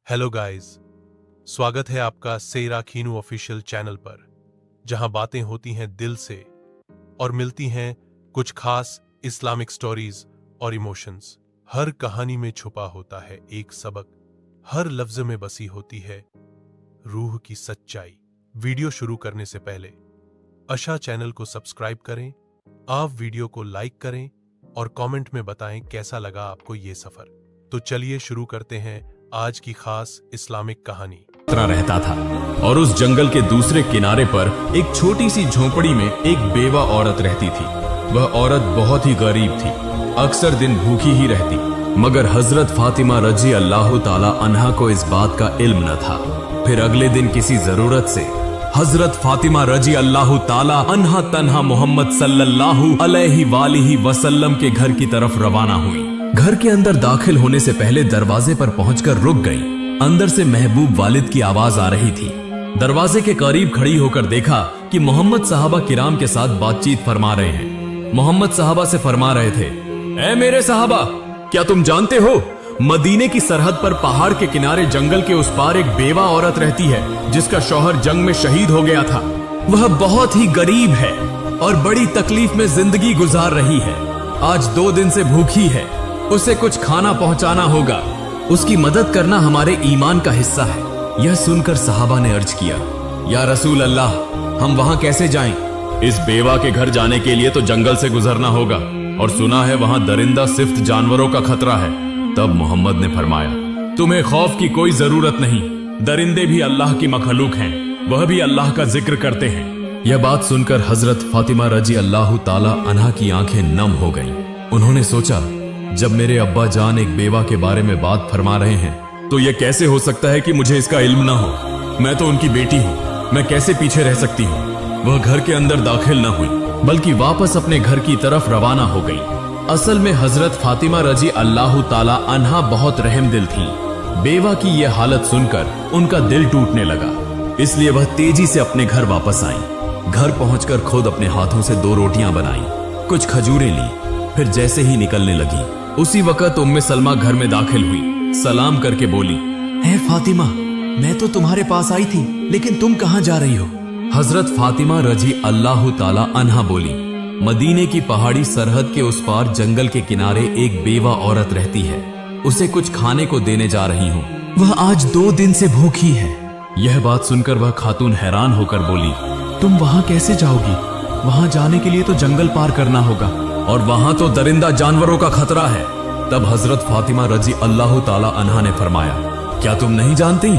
Hello guys, स्वागत है आपका सेरा खीनू ऑफिशियल चैनल पर, जहां बातें होती हैं दिल से और मिलती हैं कुछ खास इस्लामिक स्टोरीज और इमोशंस। हर कहानी में छुपा होता है एक सबक, हर लफ्ज में बसी होती है रूह की सच्चाई। वीडियो शुरू करने से पहले आशा चैनल को सब्सक्राइब करें, आप वीडियो को लाइक करें और कमेंट में बताएं कैसा लगा आपको ये सफर। तो चलिए शुरू करते हैं आज की खास इस्लामिक कहानी। रहता था और उस जंगल के दूसरे किनारे पर एक छोटी सी झोपड़ी में एक बेवा औरत रहती थी। वह औरत बहुत ही गरीब थी, अक्सर दिन भूखी ही रहती, मगर हजरत फातिमा रजी अल्लाह ताला अन्हा को इस बात का इल्म न था। फिर अगले दिन किसी जरूरत से हजरत फातिमा रजी अल्लाह ताला अन्हा तन्हा मोहम्मद सल्लल्लाहु अलैहि वसल्लम के घर की तरफ रवाना हुई। घर के अंदर दाखिल होने से पहले दरवाजे पर पहुंचकर रुक गई। अंदर से महबूब वालिद की आवाज आ रही थी। दरवाजे के करीब खड़ी होकर देखा कि मोहम्मद साहबा किराम के साथ बातचीत फरमा रहे हैं। मोहम्मद साहबा से फरमा रहे थे, ऐ मेरे साहबा, क्या तुम जानते हो मदीने की सरहद पर पहाड़ के किनारे जंगल के उस पार एक बेवा औरत रहती है जिसका शौहर जंग में शहीद हो गया था। वह बहुत ही गरीब है और बड़ी तकलीफ में जिंदगी गुजार रही है। आज 2 दिन से भूखी है, उसे कुछ खाना पहुंचाना होगा। उसकी मदद करना हमारे ईमान का हिस्सा है। यह सुनकर सहाबा ने अर्ज किया, या रसूल अल्लाह, हम वहां कैसे जाएं? इस बेवा के घर जाने के लिए तो जंगल से गुजरना होगा और सुना है वहां दरिंदा सिफ्त जानवरों का खतरा है। तब मोहम्मद ने फरमाया, तुम्हें खौफ की कोई जरूरत नहीं, दरिंदे भी अल्लाह की मखलूक हैं, वह भी अल्लाह का जिक्र करते हैं। यह बात सुनकर हजरत फातिमा रजी अल्लाह ताला अन्हा की आंखें नम हो गईं। उन्होंने सोचा, जब मेरे अब्बा जान एक बेवा के बारे में बात फरमा रहे हैं तो यह कैसे हो सकता है कि मुझे इसका इल्म ना हो। मैं तो उनकी बेटी हूँ, मैं कैसे पीछे रह सकती हूँ। वह घर के अंदर दाखिल न हुई बल्कि वापस अपने घर की तरफ रवाना हो गई। असल में हजरत फातिमा रजी अल्लाह ताला अन्हा बहुत रहमदिल थी। बेवा की यह हालत सुनकर उनका दिल टूटने लगा, इसलिए वह तेजी से अपने घर वापस आई। घर पहुंचकर खुद अपने हाथों से 2 रोटियां बनाई, कुछ खजूरें ली, फिर जैसे ही निकलने लगी उसी वक्त उम्मे सलमा घर में दाखिल हुई। सलाम करके बोली, है फातिमा, मैं तो तुम्हारे पास आई थी, लेकिन तुम कहां जा रही हो? हजरत फातिमा रजी अल्लाह ताला अन्हा बोली, मदीने की पहाड़ी सरहद के उस पार जंगल के किनारे एक बेवा औरत रहती है, उसे कुछ खाने को देने जा रही हूँ। वह आज 2 दिन से भूखी है। यह बात सुनकर वह खातून हैरान होकर बोली, तुम वहां कैसे जाओगी? वहां जाने के लिए तो जंगल पार करना होगा और वहां तो दरिंदा जानवरों का खतरा है। तब हजरत फातिमा रजी अल्लाह ताला अन्हा ने फरमाया, क्या तुम नहीं जानती,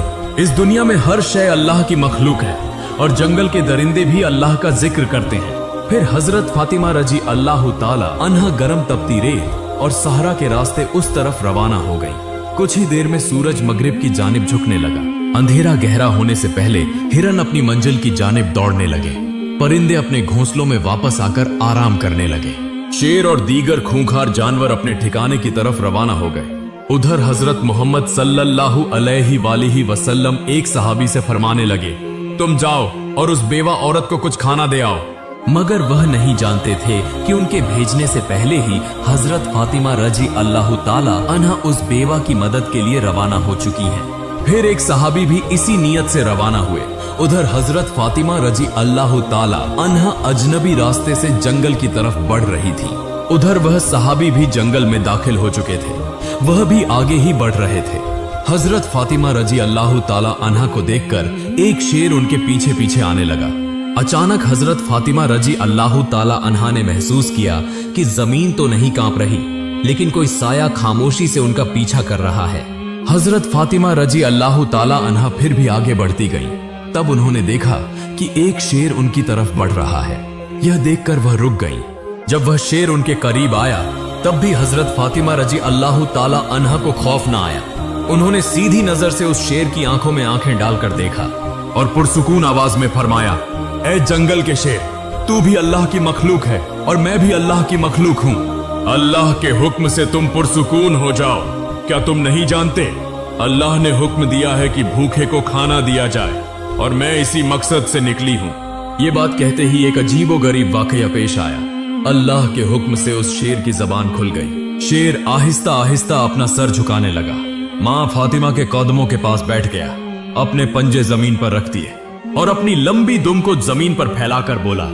इस दुनिया में हर शय अल्लाह की मखलूक है और जंगल के दरिंदे भी अल्लाह का जिक्र करते हैं। फिर हजरत फातिमा रजी अल्लाह ताला अन्हा गरम तपती रेत और सहरा के रास्ते उस तरफ रवाना हो गई। कुछ ही देर में सूरज मगरिब की जानिब झुकने लगा। अंधेरा गहरा होने से पहले हिरन अपनी मंजिल की जानिब दौड़ने लगे। परिंदे अपने घोंसलों में वापस आकर आराम करने लगे। शेर और दीगर खूंखार जानवर अपने ठिकाने की तरफ रवाना हो गए। उधर हजरत मोहम्मद सल्लल्लाहु अलैहि वसल्लम एक सहाबी से फरमाने लगे, तुम जाओ और उस बेवा औरत को कुछ खाना दे आओ। मगर वह नहीं जानते थे कि उनके भेजने से पहले ही हजरत फातिमा रजी अल्लाह ताला अन्हा उस बेवा की मदद के लिए रवाना हो चुकी है। फिर एक सहाबी भी इसी नियत से रवाना हुए। उधर हजरत फातिमा रजी अल्लाह ताला अन्हा अजनबी रास्ते से जंगल की तरफ बढ़ रही थी। उधर वह सहाबी भी जंगल में दाखिल हो चुके थे, वह भी आगे ही बढ़ रहे थे। हजरत फातिमा रजी अल्लाह ताला अन्हा को देखकर एक शेर उनके पीछे पीछे आने लगा। अचानक हजरत फातिमा रजी अल्लाह ताला अन्हा ने महसूस किया कि जमीन तो नहीं कांप रही, लेकिन कोई साया खामोशी से उनका पीछा कर रहा है। हजरत फातिमा रजी अल्लाह ताला अन्हा फिर भी आगे बढ़ती गई। तब उन्होंने देखा कि एक शेर उनकी तरफ बढ़ रहा है। यह देखकर वह रुक गई। जब वह शेर उनके करीब आया तब भी हजरत फातिमा रजी अल्लाह ताला अन्हा को खौफ न आया। उन्होंने सीधी नजर से उस शेर की आंखों में आंखें डालकर देखा और पुरसुकून आवाज में फरमाया, ऐ जंगल के शेर, तू भी अल्लाह की मखलूक है और मैं भी अल्लाह की मखलूक हूँ। अल्लाह के हुक्म से तुम पुरसुकून हो जाओ। क्या तुम नहीं जानते, अल्लाह ने हुक्म दिया है कि भूखे को खाना दिया जाए और मैं इसी मकसद से निकली हूँ। ये बात कहते ही एक अजीबो गरीब वाकया पेश आया। अल्लाह के हुक्म से उस शेर की जबान खुल गई। शेर आहिस्ता आहिस्ता अपना सर झुकाने लगा माँ फातिमा के कदमों के पास बैठ गया, अपने पंजे जमीन पर रख दिए और अपनी लंबी दुम को जमीन पर फैलाकर बोला,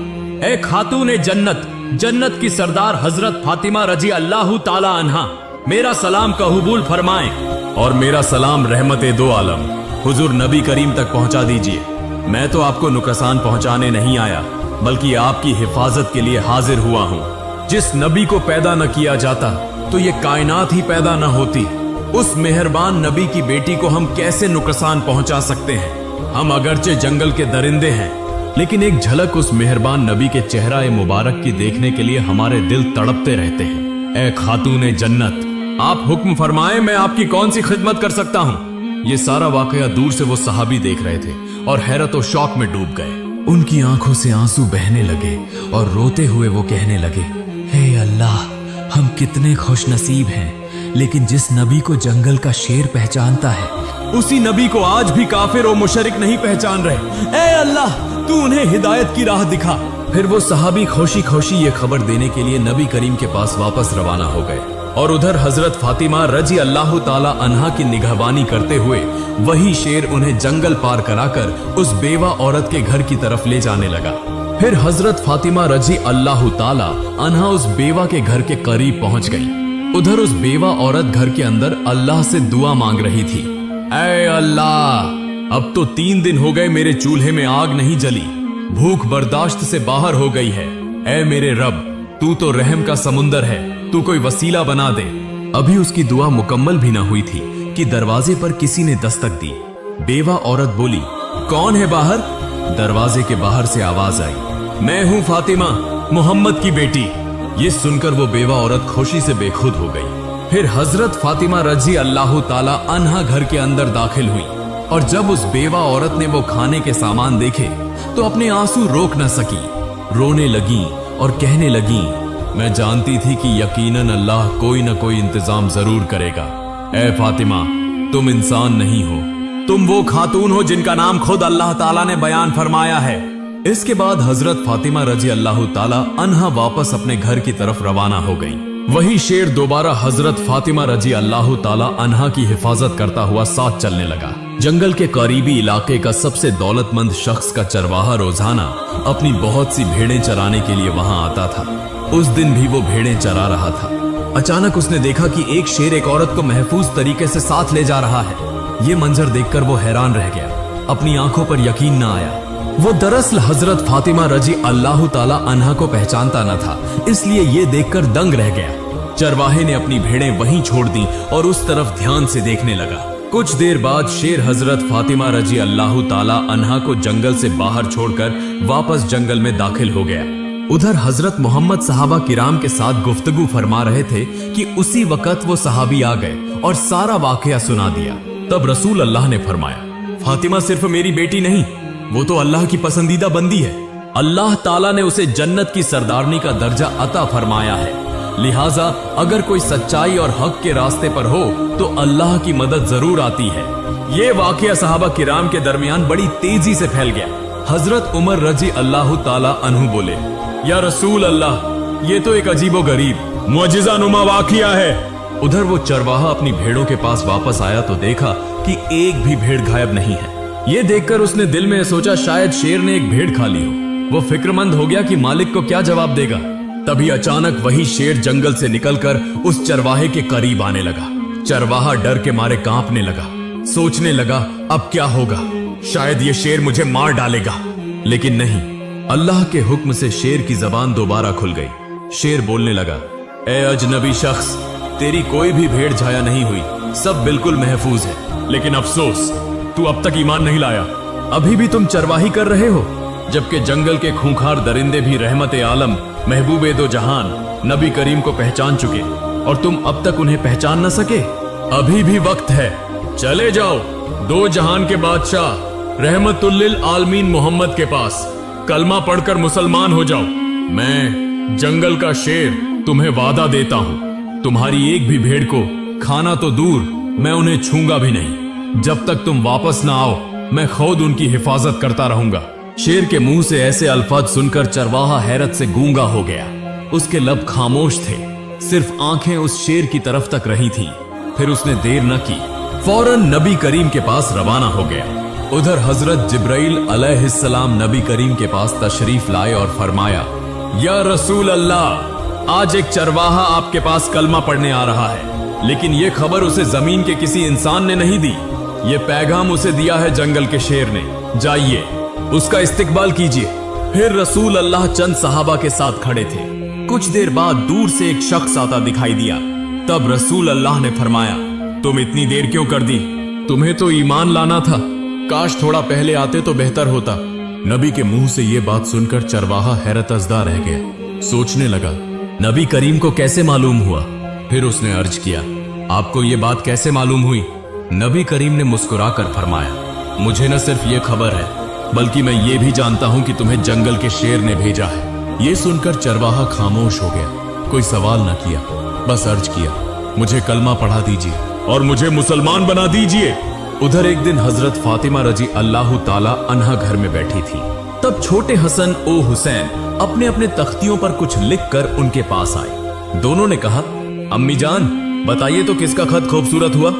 ए खातून जन्नत, जन्नत की सरदार हजरत फातिमा रजी अल्लाह ताला अन्हा, मेरा सलाम कबूल फरमाएं और मेरा सलाम रहमत दो आलम हुजूर नबी करीम तक पहुंचा दीजिए। मैं तो आपको नुकसान पहुंचाने नहीं आया, बल्कि आपकी हिफाजत के लिए हाजिर हुआ हूं। जिस नबी को पैदा न किया जाता तो ये कायनात ही पैदा न होती। उस मेहरबान नबी की बेटी को हम कैसे नुकसान पहुंचा सकते हैं? हम अगरचे जंगल के दरिंदे हैं, लेकिन एक झलक उस मेहरबान नबी के चेहरा मुबारक की देखने के लिए हमारे दिल तड़पते रहते हैं। ए खातून जन्नत, आप हुक्म फरमाएं, मैं आपकी कौन सी खिदमत कर सकता हूं? ये सारा वाकया दूर से वो सहाबी देख रहे थे और हैरत और शौक में डूब गए। उनकी आंखों से आंसू बहने लगे और रोते हुए वो कहने लगे, हे अल्लाह, हम कितने खुश नसीब हैं, लेकिन जिस नबी को जंगल का शेर पहचानता है, उसी नबी को आज भी काफिर और मुशरिक नहीं पहचान रहे। ए अल्लाह, तू उन्हें हिदायत की राह दिखा। फिर वो सहाबी खुशी खुशी ये खबर देने के लिए नबी करीम के पास वापस रवाना हो गए और उधर हजरत फातिमा रजी अल्लाह ताला अन्हा की निगहबानी करते हुए वही शेर उन्हें जंगल पार कराकर उस बेवा औरत के घर की तरफ ले जाने लगा। फिर हजरत फातिमा रजी अल्लाह ताला अन्हा उस बेवा के घर के करीब पहुंच गई। उधर उस बेवा औरत घर के अंदर अल्लाह से दुआ मांग रही थी, ऐ अल्लाह, अब तो 3 दिन हो गए मेरे चूल्हे में आग नहीं जली, भूख बर्दाश्त से बाहर हो गई है। ऐ मेरे रब, तू तो रहम का समुंदर है, तू कोई वसीला बना दे। अभी उसकी दुआ मुकम्मल भी ना हुई थी कि दरवाजे पर किसी ने दस्तक दी। बेवा औरत बोली, कौन है बाहर? दरवाजे के बाहर से आवाज आई, मैं हूं फातिमा, मोहम्मद की बेटी। ये सुनकर वो बेवा औरत खुशी से बेखुद हो गई। फिर हजरत फातिमा रजी अल्लाह ताला अन्हा घर के अंदर दाखिल हुई और जब उस बेवा औरत ने वो खाने के सामान देखे तो अपने आंसू रोक न सकी, रोने लगी और कहने लगी, मैं जानती थी कि यकीनन अल्लाह कोई न कोई इंतजाम जरूर करेगा। ऐ फातिमा, तुम इंसान नहीं हो, तुम वो खातून हो जिनका नाम खुद अल्लाह ताला ने बयान फरमाया है। इसके बाद हजरत फातिमा रजी अल्लाह ताला अन्हा वापस अपने घर की तरफ रवाना हो गई। वही शेर दोबारा हजरत फातिमा रजी अल्लाह ताला अन्हा की हिफाजत करता हुआ साथ चलने लगा। जंगल के करीबी इलाके का सबसे दौलतमंद शख्स का चरवाहा रोजाना अपनी बहुत सी भेड़ें चराने के लिए वहां आता था। उस दिन भी वो भेड़ें चरा रहा था। अचानक उसने देखा कि एक शेर एक औरत को महफूज तरीके से साथ ले जा रहा है। ये मंजर देखकर वो हैरान रह गया, अपनी आंखों पर यकीन न आया। वो दरअसल हजरत फातिमा रजी अल्लाह ताला अन्हा को पहचानता न था, इसलिए ये देखकर दंग रह गया। चरवाहे ने अपनी भेड़ें वहीं छोड़ दी और उस तरफ ध्यान से देखने लगा। कुछ देर बाद शेर हजरत फातिमा रजी अल्लाह ताला अन्हा को जंगल से बाहर छोड़कर वापस जंगल में दाखिल हो गया। उधर हजरत मोहम्मद सहाबा किराम के साथ गुफ्तगू फरमा रहे थे कि उसी वक्त वो सहाबी आ गए और सारा वाकया सुना दिया। तब रसूल अल्लाह ने फरमाया, फातिमा सिर्फ मेरी बेटी नहीं, वो तो अल्लाह की पसंदीदा बंदी है। अल्लाह ताला ने उसे जन्नत की सरदारनी का दर्जा अता फरमाया है। लिहाजा अगर कोई सच्चाई और हक के रास्ते पर हो तो अल्लाह की मदद जरूर आती है। ये वाकया सहाबा किराम के दरमियान बड़ी तेजी से फैल गया। हजरत उमर रजी अल्लाह ताला अन्हु बोले, या रसूल अल्लाह, ये तो एक अजीबो गरीब मुअजिजा नुमा वाकया है। उधर वो चरवाहा अपनी भेड़ों के पास वापस आया तो देखा कि एक भी भेड़ गायब नहीं है। ये देखकर उसने दिल में सोचा शायद शेर ने एक भेड़ खा ली हो। वो फिक्रमंद हो गया कि मालिक को क्या जवाब देगा। तभी अचानक वही शेर जंगल से निकलकर उस चरवाहे के करीब आने लगा। चरवाहा डर के मारे कांपने लगा, सोचने लगा अब क्या होगा, शायद ये शेर मुझे मार डालेगा। लेकिन नहीं, अल्लाह के हुक्म से शेर की जबान दोबारा खुल गई। शेर बोलने लगा, ए अजनबी शख्स, तेरी कोई भी भेड़ झाया नहीं हुई, सब बिल्कुल महफूज है। लेकिन अफसोस, तू अब तक ईमान नहीं लाया। अभी भी तुम चरवाही कर रहे हो, जबकि जंगल के खूंखार दरिंदे भी रहमत आलम महबूबे दो जहान नबी करीम को पहचान चुके और तुम अब तक उन्हें पहचान न सके। अभी भी वक्त है, चले जाओ दो जहान के बादशाह रहमतुल्लिल आलमीन मोहम्मद के पास, कलमा पढ़कर मुसलमान हो जाओ। मैं जंगल का शेर तुम्हें वादा देता हूँ, तुम्हारी एक भी भेड़ को खाना तो दूर, मैं उन्हें छूंगा भी नहीं। जब तक तुम वापस ना आओ मैं खुद उनकी हिफाजत करता रहूंगा। शेर के मुंह से ऐसे अल्फाज सुनकर चरवाहा हैरत से गूंगा हो गया। उसके लब खामोश थे, सिर्फ आंखें उस शेर की तरफ तक रही थीं। फिर उसने देर न की, फौरन नबी करीम के पास रवाना हो गया। उधर हजरत जिब्राइल अलैहिस्सलाम नबी करीम के पास तशरीफ लाए और फरमाया, या रसूल अल्लाह, आज एक चरवाहा आपके पास कलमा पढ़ने आ रहा है, लेकिन ये खबर उसे जमीन के किसी इंसान ने नहीं दी। ये पैगाम उसे दिया है जंगल के शेर ने। जाइए, उसका इस्तिकबाल कीजिए। फिर रसूल अल्लाह चंद सहाबा के साथ खड़े थे। कुछ देर बाद दूर से एक शख्स आता दिखाई दिया। तब रसूल अल्लाह ने फरमाया, तुम इतनी देर क्यों कर दी? तुम्हें तो ईमान लाना था, काश थोड़ा पहले आते तो बेहतर होता। नबी के मुंह से ये बात सुनकर चरवाहा हैरतज़दा रह गया। सोचने लगा, नबी करीम को कैसे मालूम हुआ? फिर उसने अर्ज किया, आपको ये बात कैसे मालूम हुई? नबी करीम ने मुस्कुराकर फरमाया, मुझे न सिर्फ ये खबर है, बल्कि मैं ये भी जानता हूं कि तुम्हें जंगल के शेर ने भेजा है। ये सुनकर चरवाहा खामोश हो गया। कोई सवाल न किया, बस अर्ज किया, मुझे कलमा पढ़ा दीजिए और मुझे मुसलमान बना दीजिए। उधर एक दिन हजरत फातिमा रजी अल्लाह ताला अन्हा घर में बैठी थी। तब छोटे हसन ओ हुसैन अपने अपने तख्तियों पर कुछ लिखकर उनके पास आए। दोनों ने कहा, अम्मी जान, बताइए तो किसका खत खूबसूरत हुआ?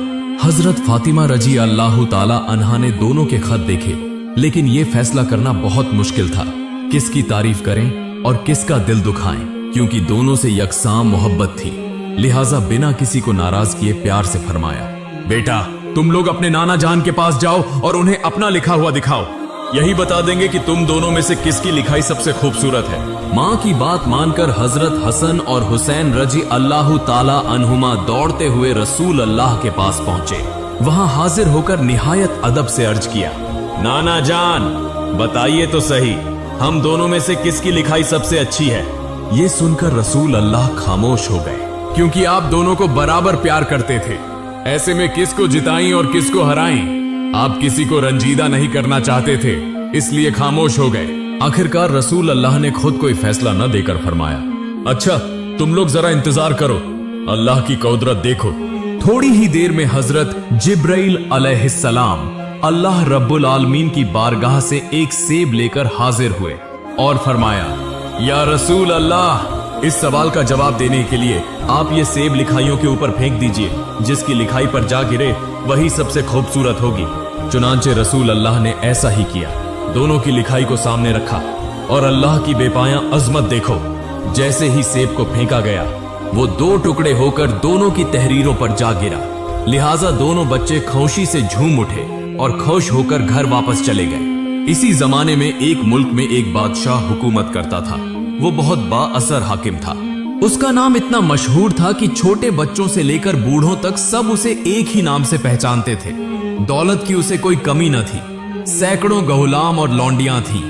हजरत फातिमा रजी अल्लाह ताला अन्हा ने दोनों के खत देखे, लेकिन यह फैसला करना बहुत मुश्किल था, किसकी तारीफ करें और किसका दिल दुखाएं, क्योंकि दोनों से यकसां मोहब्बत थी। लिहाजा बिना किसी को नाराज किए प्यार से फरमाया, बेटा, तुम लोग अपने नाना जान के पास जाओ और उन्हें अपना लिखा हुआ दिखाओ। यही बता देंगे कि तुम दोनों में से किसकी लिखाई सबसे खूबसूरत है। माँ की बात मानकर हजरत हसन और हुसैन रजी अल्लाह ताला अन्हुमा दौड़ते हुए रसूल अल्लाह के पास पहुंचे। वहां हाजिर होकर निहायत अदब से अर्ज किया, नाना जान, बताइए तो सही, हम दोनों में से किसकी लिखाई सबसे अच्छी है? ये सुनकर रसूल अल्लाह खामोश हो गए, क्योंकि आप दोनों को बराबर प्यार करते थे। ऐसे में किसको जिताएं और किसको हराएं? आप किसी को रंजीदा नहीं करना चाहते थे, इसलिए खामोश हो गए। आखिरकार रसूल अल्लाह ने खुद कोई फैसला न देकर फरमाया, अच्छा, तुम लोग जरा इंतजार करो, अल्लाह की कुदरत देखो। थोड़ी ही देर में हजरत जिब्राइल अलैहिस्सलाम अल्लाह रब्बुल आलमीन की बारगाह से एक सेब लेकर हाजिर हुए और फरमाया, या रसूल अल्लाह, इस सवाल का जवाब देने के लिए आप ये सेब लिखाइयों के ऊपर फेंक दीजिए, जिसकी लिखाई पर जा गिरे वही सबसे खूबसूरत होगी। चुनांचे रसूल अल्लाह ने ऐसा ही किया। दोनों की लिखाई को सामने रखा और अल्लाह की बेपाया अजमत देखो। जैसे ही सेब को फेंका गया, वो दो टुकड़े होकर दोनों की तहरीरों पर जा गिरा। लिहाजा दोनों बच्चे खुशी से झूम उठे और खुश होकर घर वापस चले गए। इसी जमाने में एक मुल्क में एक बादशाह हुकूमत करता था। वो बहुत बाअसर हाकिम था। उसका नाम इतना मशहूर था कि छोटे बच्चों से लेकर बूढ़ों तक सब उसे एक ही नाम से पहचानते थे। दौलत की उसे कोई कमी न थी। सैकड़ों गुलाम और लौंडियां थीं।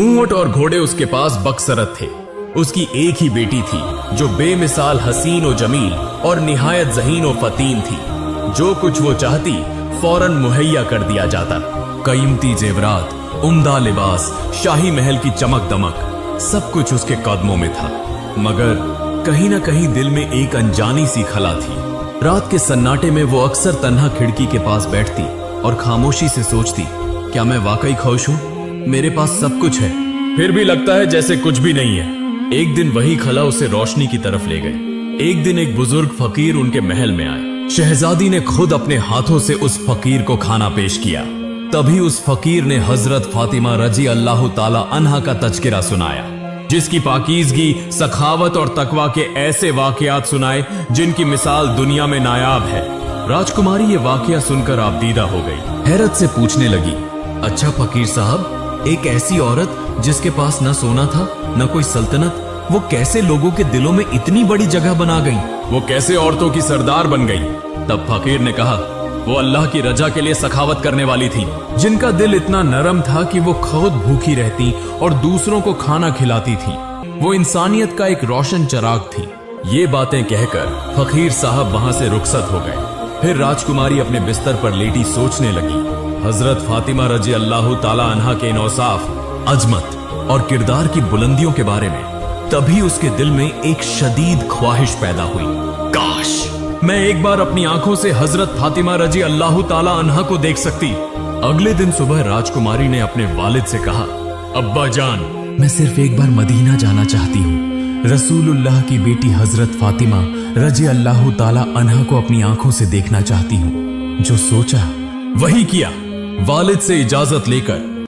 ऊंट और घोड़े उसके पास बकसरत थे। उसकी एक ही बेटी थी जो बेमिसाल हसीन और जमील और निहायत ज़हीन और फतीन थी। जो कुछ वो चाहती फौरन मुहैया कर दिया जाता। कीमती जेवरात, उम्दा लिबास, शाही महल की चमक दमक, सब कुछ उसके कदमों में था। मगर कहीं ना कहीं दिल में एक अनजानी सी खला थी। रात के सन्नाटे में वो अक्सर तन्हा खिड़की के पास बैठती और खामोशी से सोचती, क्या मैं वाकई खुश हूँ? मेरे पास सब कुछ है, फिर भी लगता है जैसे कुछ भी नहीं है। एक दिन वही खला उसे रोशनी की तरफ ले गए। एक दिन एक बुजुर्ग फकीर उनके महल में आए। शहजादी ने खुद अपने हाथों से उस फकीर को खाना पेश किया। तभी उस फकीर ने हजरत फातिमा रजी अल्लाह ताला अन्हा का तज़किरा सुनाया, जिसकी पाकीज़गी, सखावत और तकवा के ऐसे वाकयात सुनाए जिनकी मिसाल दुनिया में नायाब है। राजकुमारी ये वाकया सुनकर आबदीदा हो गई। हैरत से पूछने लगी, अच्छा फकीर साहब, एक ऐसी औरत जिसके पास न सोना था न कोई सल्तनत, वो कैसे लोगों के दिलों में इतनी बड़ी जगह बना गई? वो कैसे औरतों की सरदार बन गई? तब फकीर ने कहा, वो अल्लाह की रजा के लिए सखावत करने वाली थी, जिनका दिल इतना नरम था कि वो खुद भूखी रहती और दूसरों को खाना खिलाती थी। वो इंसानियत का एक रोशन चिराग थी। ये बातें कहकर फकीर साहब वहां से रुखसत हो गए। फिर राजकुमारी अपने बिस्तर पर लेटी सोचने लगी हजरत फातिमा रजी अल्लाह ताला अन्हा के इंसाफ, अजमत और किरदार की बुलंदियों के बारे में। तभी उसके दिल में एक शदीद ख्वाहिश पैदा हुई, काश मैं एक बार अपनी आंखों से हजरत फातिमा रजी अल्लाह ताला अन्हा को देख सकती। अगले दिन सुबह राजकुमारी ने अपने वालिद से कहा, अब्बा जान, मैं सिर्फ एक बार मदीना जाना चाहती हूँ। रसूलुल्लाह की बेटी हजरत फातिमा रजी अल्लाह ताला अन्हा को अपनी आंखों से देखना चाहती हूँ। जो सोचा वही किया। वालिद से इजाजत लेकर